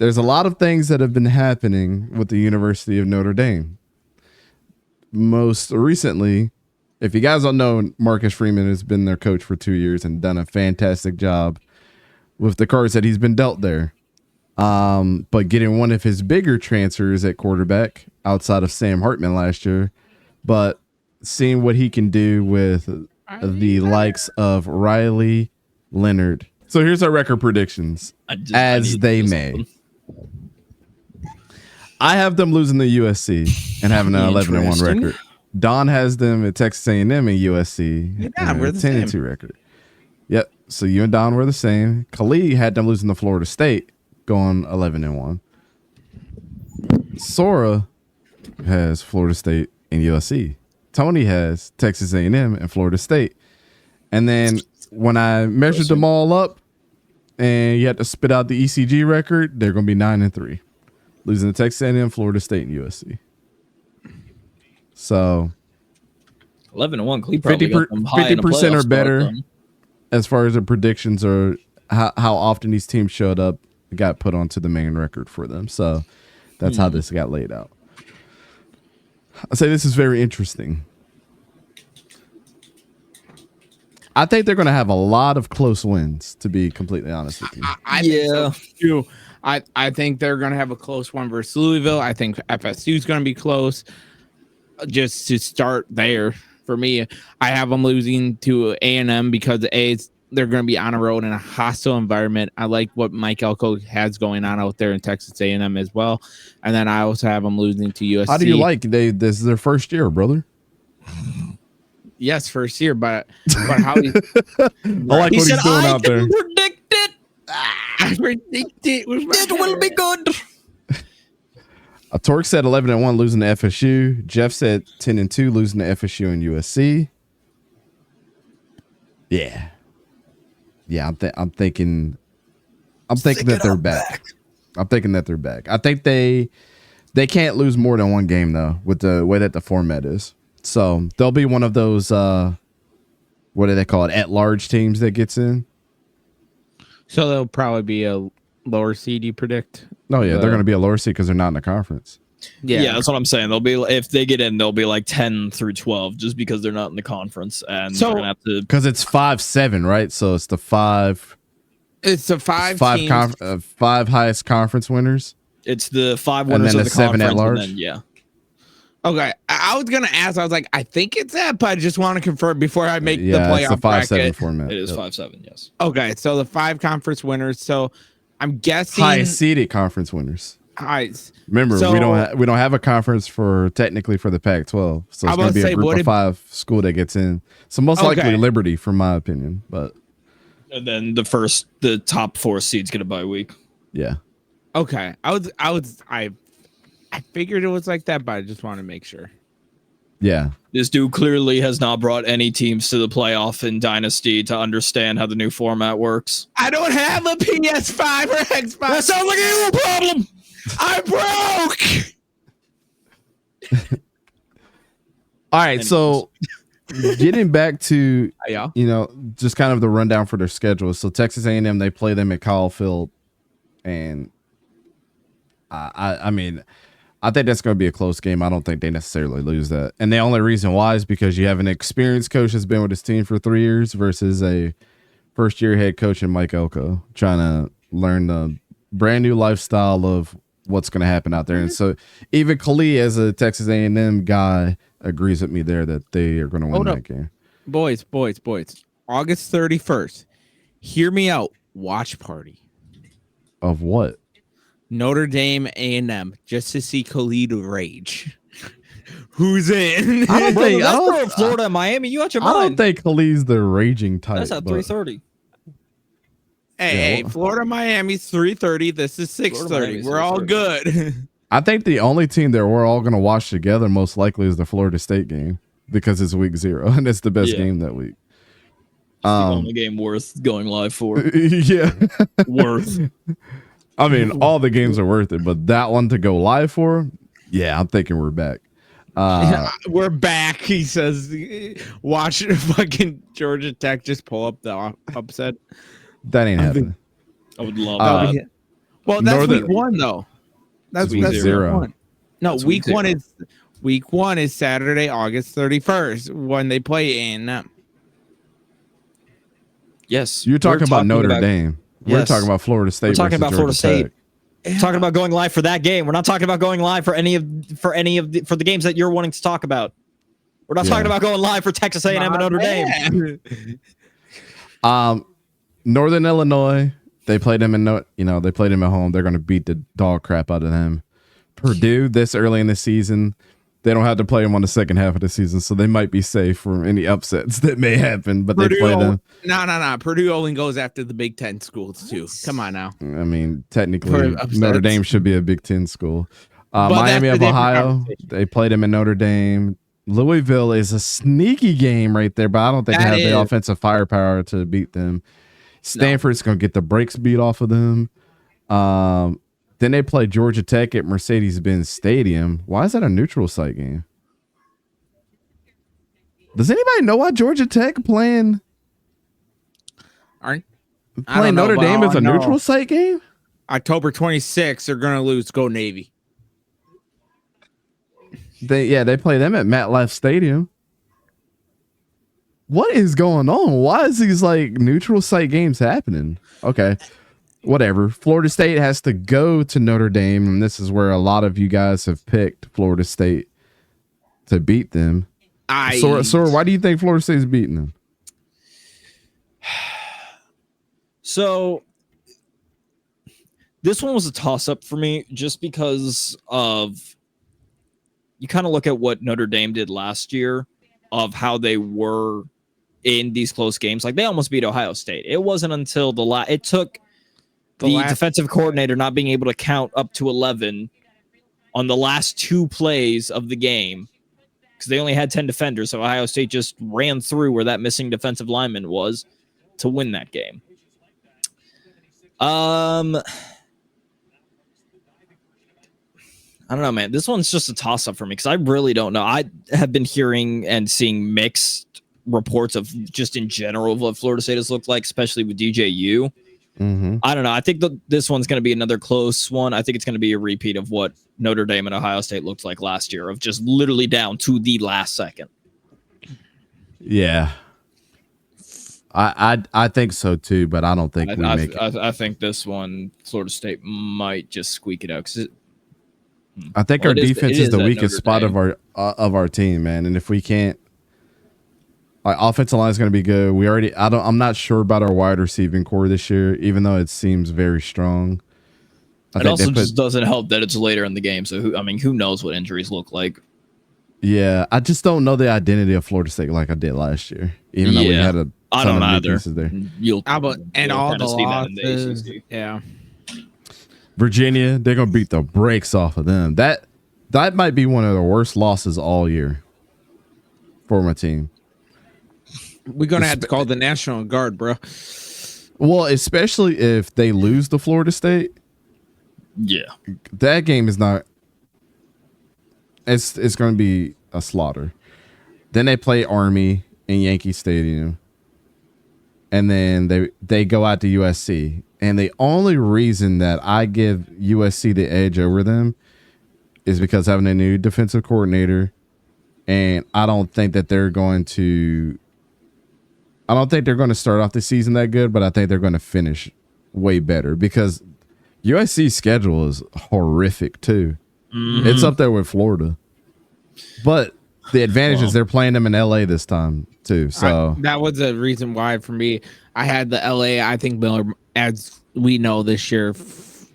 there's a lot of things that have been happening with the University of Notre Dame. Most recently, if you guys don't know, Marcus Freeman has been their coach for 2 years and done a fantastic job with the cards that he's been dealt there. But getting one of his bigger transfers at quarterback outside of Sam Hartman last year, but seeing what he can do with the likes of Riley Leonard. So here's our record predictions as they may. I have them losing to USC and having an 11-1 record. Don has them at Texas A&M and USC. Yeah, we're the 10-2 record. Yep. So you and Don were the same. Khalid had them losing to Florida State, going 11-1. Sora has Florida State and USC. Tony has Texas A&M and Florida State. And then when I measured them all up and you had to spit out the ECG record, they're going to be 9-3. Losing to Texas A&M, Florida State, and USC. So 11-1. 50% or better as far as the predictions are how often these teams showed up, got put onto the main record for them. So that's how this got laid out. I say this is very interesting. I think they're going to have a lot of close wins, to be completely honest with you. I think so too. I think they're going to have a close one versus Louisville. I think FSU is going to be close. Just to start there, for me, I have them losing to A&M because they're going to be on a road in a hostile environment. I like what Mike Elko has going on out there in Texas A&M as well. And then I also have them losing to USC. How do you like this is their first year, brother? Yes, first year, but how he, I like what he's doing out there. Predict it. I predict it will be good. Torque said 11-1 losing to FSU. Jeff said 10-2 losing to FSU and USC. Yeah. I'm thinking that they're back. I'm thinking that they're back. I think they can't lose more than one game though, with the way that the format is. So they'll be one of those what do they call it? At-large teams that gets in. So they'll probably be a lower seed, you predict? Oh yeah, they're going to be a lower seed because they're not in the conference. Yeah, that's what I'm saying. They'll be, if they get in, they'll be like 10 through 12 just because they're not in the conference, and so, they're gonna have to, because it's 5-7, right? So it's the five. It's the five highest conference winners. It's the 5 winners and then of the 7 conference, at large. and then, yeah. Okay, I was gonna ask. I was like, I think it's that, but I just want to confirm before I make the playoff it's the 5-7 bracket. format. It is 5-7, yes. Okay, so the 5 conference winners. So I'm guessing highest seeded conference winners. Remember, so, we don't have a conference for the Pac-12, so it's going to be a group of 5 school that gets in. So most likely Liberty, from my opinion, but and then the top 4 seeds get a bye week. Yeah. Okay, I figured it was like that, but I just want to make sure. Yeah. This dude clearly has not brought any teams to the playoff in Dynasty to understand how the new format works. I don't have a PS5 or Xbox. That sounds like a problem. I'm broke. All right, so getting back to just kind of the rundown for their schedule. So Texas A&M, they play them at Kyle Field, and I mean, I think that's going to be a close game. I don't think they necessarily lose that. And the only reason why is because you have an experienced coach that's been with his team for 3 years versus a first-year head coach in Mike Elko trying to learn the brand new lifestyle of what's going to happen out there. And so even Khalid, as a Texas A&M guy, agrees with me there that they are going to win that game. Boys. August 31st. Hear me out. Watch party. Of what? Notre Dame A&M, just to see Khalid rage. Who's in? I don't think Florida and Miami. You watch your I mind. don't think Khalid's the raging type. That's at 3:30. Hey, Florida Miami's 3:30. This is 6:30. We're all good. I think the only team that we're all going to watch together most likely is the Florida State game because it's week 0 and it's the best game that week. It's the only game worth going live for. Yeah, worth. I mean, all the games are worth it, but that one to go live for, yeah, I'm thinking we're back. We're back, he says. Watch fucking Georgia Tech just pull up the upset. That ain't happening. I would love that. Well, that's week 1 though. That's week 0. No, week 1 is Saturday, August 31st when they play in. Yes, you're talking about Notre Dame. We're talking about Florida State. We're talking about Florida State. We're talking about going live for that game. We're not talking about going live for the games that you're wanting to talk about. We're not talking about going live for Texas A&M and Notre Dame. Northern Illinois, they played them they played them at home. They're going to beat the dog crap out of them. Purdue, this early in the season, they don't have to play them on the second half of the season, so they might be safe from any upsets that may happen. But Purdue, they play them. No. Purdue only goes after the Big Ten schools too. Come on now. I mean, technically, Notre Dame should be a Big Ten school. Miami of Ohio, they played them in Notre Dame. Louisville is a sneaky game right there, but I don't think they have the offensive firepower to beat them. Stanford's going to get the brakes beat off of them. Then they play Georgia Tech at Mercedes-Benz Stadium. Why is that a neutral site game? Does anybody know why Georgia Tech playing Notre Dame as a neutral site game? October 26th, they're going to lose. Go Navy. They play them at MetLife Stadium. What is going on? Why is these neutral site games happening? Okay. Whatever. Florida State has to go to Notre Dame, and this is where a lot of you guys have picked Florida State to beat them. So why do you think Florida State is beating them? So this one was a toss-up for me just because of you kind of look at what Notre Dame did last year of how they were in these close games. They almost beat Ohio State. It wasn't until it took the defensive coordinator not being able to count up to 11 on the last 2 plays of the game because they only had 10 defenders. So Ohio State just ran through where that missing defensive lineman was to win that game. I don't know, man. This one's just a toss-up for me because I really don't know. I have been hearing and seeing mixed reports of just in general of what Florida State has looked like, especially with DJU. Mm-hmm. I don't know. I think this one's going to be another close one. I think it's going to be a repeat of what Notre Dame and Ohio State looked like last year, of just literally down to the last second. Yeah. I think so too, but I don't think I think this one, Florida State might just squeak it out because I think our defense is the weakest spot of our team, man. And if we can't, our offensive line is going to be good. I'm not sure about our wide receiving core this year, even though it seems very strong. It also just doesn't help that it's later in the game. So who knows what injuries look like? Yeah, I just don't know the identity of Florida State like I did last year. Even though we had a ton of new pieces there. You'll all the losses. Yeah. Virginia, they're gonna beat the brakes off of them. That might be one of the worst losses all year for my team. We're gonna have to call the National Guard, bro. Well, especially if they lose to Florida State. Yeah, that game is not. It's going to be a slaughter. Then they play Army in Yankee Stadium, and then they go out to USC. And the only reason that I give USC the edge over them is because having a new defensive coordinator, and I don't think they're going to start off the season that good, but I think they're going to finish way better because USC's schedule is horrific too. Mm-hmm. It's up there with Florida, but the advantage is they're playing them in LA this time too. So that was the reason why for me, I had the LA. I think Miller, as we know this year,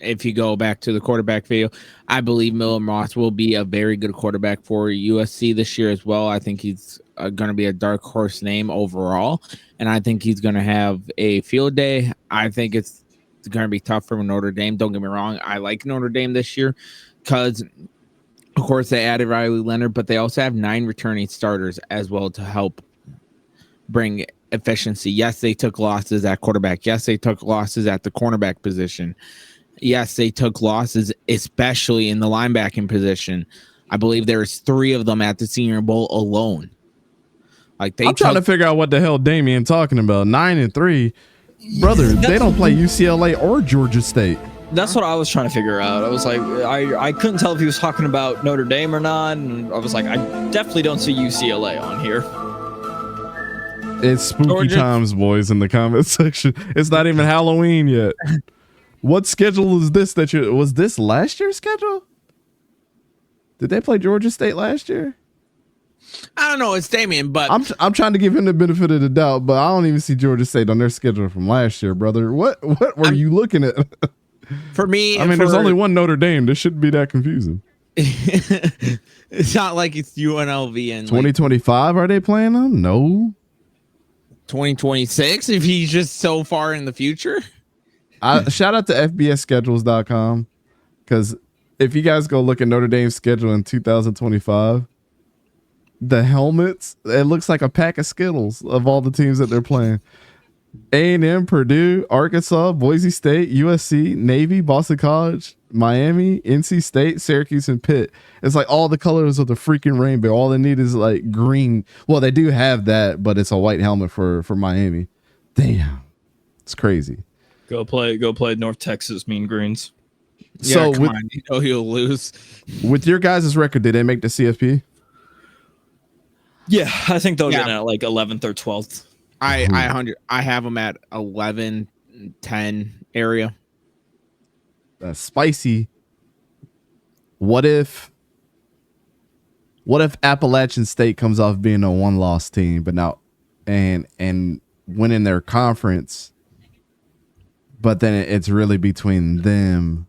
if you go back to the quarterback video, I believe Miller Moss will be a very good quarterback for USC this year as well. I think he's going to be a dark horse name overall, and I think he's going to have a field day. I think it's going to be tough for Notre Dame. Don't get me wrong. I like Notre Dame this year because, of course, they added Riley Leonard, but they also have 9 returning starters as well to help bring efficiency. Yes, they took losses at quarterback. Yes, they took losses at the cornerback position. Yes, they took losses, especially in the linebacking position. I believe there's 3 of them at the Senior Bowl alone. I'm trying to figure out what the hell Damian talking about. 9-3, brother. They don't play UCLA or Georgia State. That's what I was trying to figure out. I was like, I couldn't tell if he was talking about Notre Dame or not, and I was like, I definitely don't see UCLA on here. It's spooky times, boys, in the comment section. It's not even Halloween yet. What schedule is this was this last year's schedule? Did they play Georgia State last year? I don't know. It's Damian, but I'm trying to give him the benefit of the doubt, but I don't even see Georgia State on their schedule from last year, brother. What were you looking at? For me, I mean, there's only one Notre Dame. This shouldn't be that confusing. It's not like it's UNLV and 2025. Are they playing them? No. 2026. If he's just so far in the future. Shout out to FBSschedules.com, because if you guys go look at Notre Dame's schedule in 2025, the helmets, it looks like a pack of Skittles of all the teams that they're playing. A&M, Purdue, Arkansas, Boise State, USC, Navy, Boston College, Miami, NC State, Syracuse, and Pitt. It's like all the colors of the freaking rainbow. All they need is like green. Well, they do have that, but it's a white helmet for Miami. Damn, it's crazy. Go play North Texas Mean Greens. Yeah, so on, you know you'll lose. With your guys' record, did they make the CFP? Yeah, I think they'll get at like 11th or 12th. I have them at 11, 10 area. That's spicy. What if Appalachian State comes off being a 1-loss team, but now and winning their conference, but then it's really between them?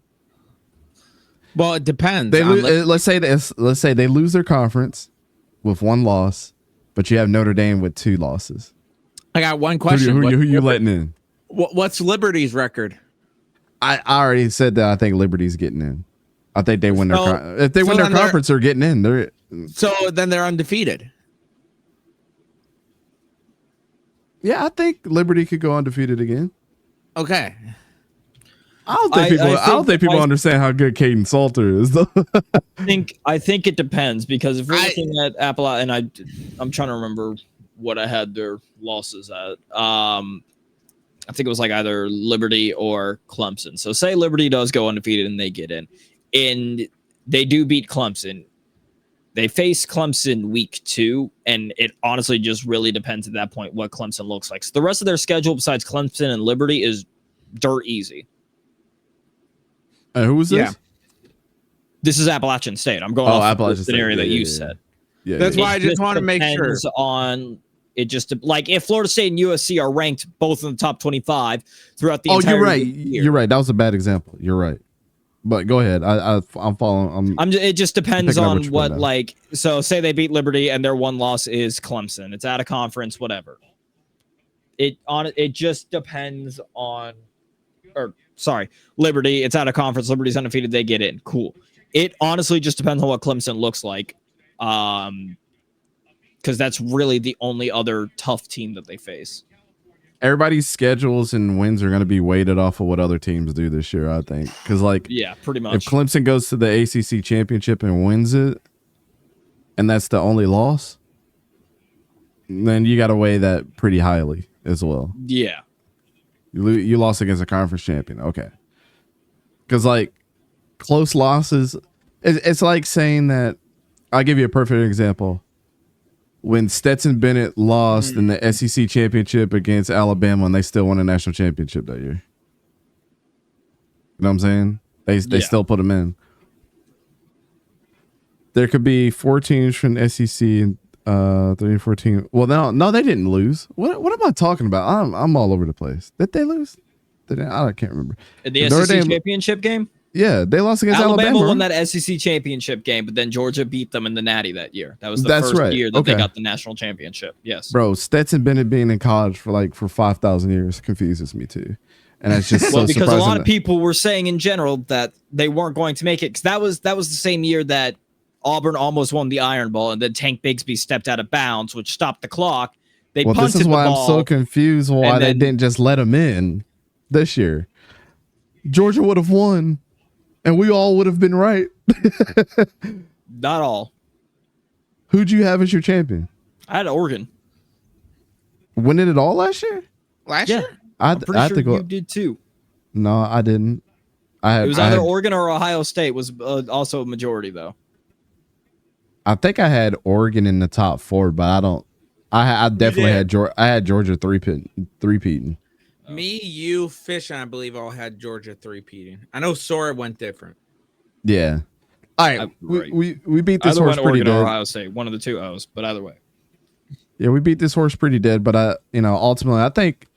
Well, it depends. Let's say they lose their conference with 1 loss, but you have Notre Dame with 2 losses. I got one question. Who you letting in? What's Liberty's record? I already said that. I think Liberty's getting in. I think they win their if they win their conference, they're getting in. So then they're undefeated. Yeah, I think Liberty could go undefeated again. Okay. I don't think people understand how good Caden Salter is, though. I think it depends, because if we're looking at Appalachia, and I'm trying to remember what I had their losses at. I think it was like either Liberty or Clemson. So say Liberty does go undefeated and they get in, and they do beat Clemson. They face Clemson week 2, and it honestly just really depends at that point what Clemson looks like. So the rest of their schedule besides Clemson and Liberty is dirt easy. Who was this? Yeah. This is Appalachian State. I'm going off the scenario that you said. Yeah, that's why I just want to make sure. It just like if Florida State and USC are ranked both in the top 25 throughout the entire you're right. year. You're right. That was a bad example. You're right. But go ahead. I'm following. It just depends on what like. So say they beat Liberty and their 1 loss is Clemson. It's out of conference, whatever. It just depends on. Liberty. It's out of conference. Liberty's undefeated. They get in. Cool. It honestly just depends on what Clemson looks like. Because that's really the only other tough team that they face. Everybody's schedules and wins are going to be weighted off of what other teams do this year, I think. Because, yeah, pretty much. If Clemson goes to the ACC championship and wins it, and that's the only loss, then you got to weigh that pretty highly as well. Yeah. You lost against a conference champion. Okay. Because, close losses, it's like saying that, I'll give you a perfect example. When Stetson Bennett lost in the SEC championship against Alabama, and they still won a national championship that year. You know what I'm saying? They still put them in. There could be 4 teams from the SEC and 13, 14. Well, no, they didn't lose. What am I talking about? I'm all over the place. Did they lose? I can't remember. In the SEC championship game? Yeah, they lost against Alabama. Alabama won that SEC championship game, but then Georgia beat them in the Natty that year. That was the first year that they got the national championship. Yes, bro. Stetson Bennett being in college for 5,000 years confuses me too, and it's just well because a lot of people were saying in general that they weren't going to make it, because that was the same year that Auburn almost won the Iron Bowl, and then Tank Bigsby stepped out of bounds, which stopped the clock. They punted this is why the ball, I'm so confused why they didn't just let him in this year. Georgia would have won. And we all would have been right. Not all. Who'd you have as your champion? I had Oregon. Winning it all last year? Last year? I'm pretty sure you did too. No, I didn't. It was either Oregon or Ohio State was also a majority though. I think I had Oregon in the top 4, but I don't. I definitely had Georgia. I had Georgia three-peating. Me, you, Fish, and I believe all had Georgia three-peating. I know Sora went different. Yeah. All right. We beat this horse pretty Oregon dead. or Ohio State, one of the two O's, but either way. Yeah, we beat this horse pretty dead, but ultimately I think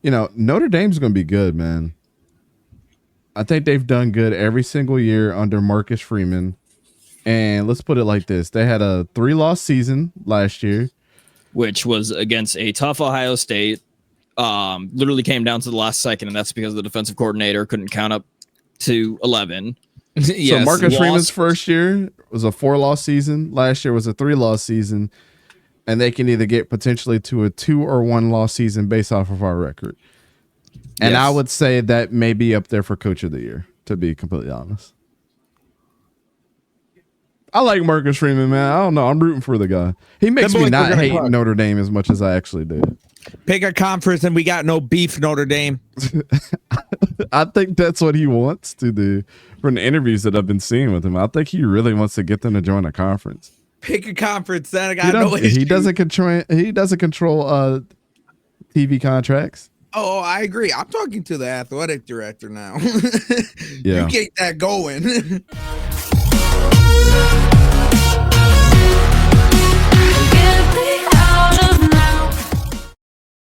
Notre Dame's going to be good, man. I think they've done good every single year under Marcus Freeman. And let's put it like this. They had a 3-loss season last year, which was against a tough Ohio State. Literally came down to the last second, and that's because the defensive coordinator couldn't count up to 11. Yes, so Marcus Freeman's first year was a 4-loss season. Last year was a 3-loss season. And they can either get potentially to a 2 or 1-loss season based off of our record. And I would say that may be up there for Coach of the Year, to be completely honest. I like Marcus Freeman, man. I don't know. I'm rooting for the guy. He makes me not hate Notre Dame as much as I actually do. Pick a conference and we got no beef, Notre Dame. I think that's what he wants to do. From the interviews that I've been seeing with him, I think he really wants to get them to join a conference. Pick a conference, then I got no issue. He doesn't control TV contracts. Oh, I agree. I'm talking to the athletic director now. Yeah. You get that going.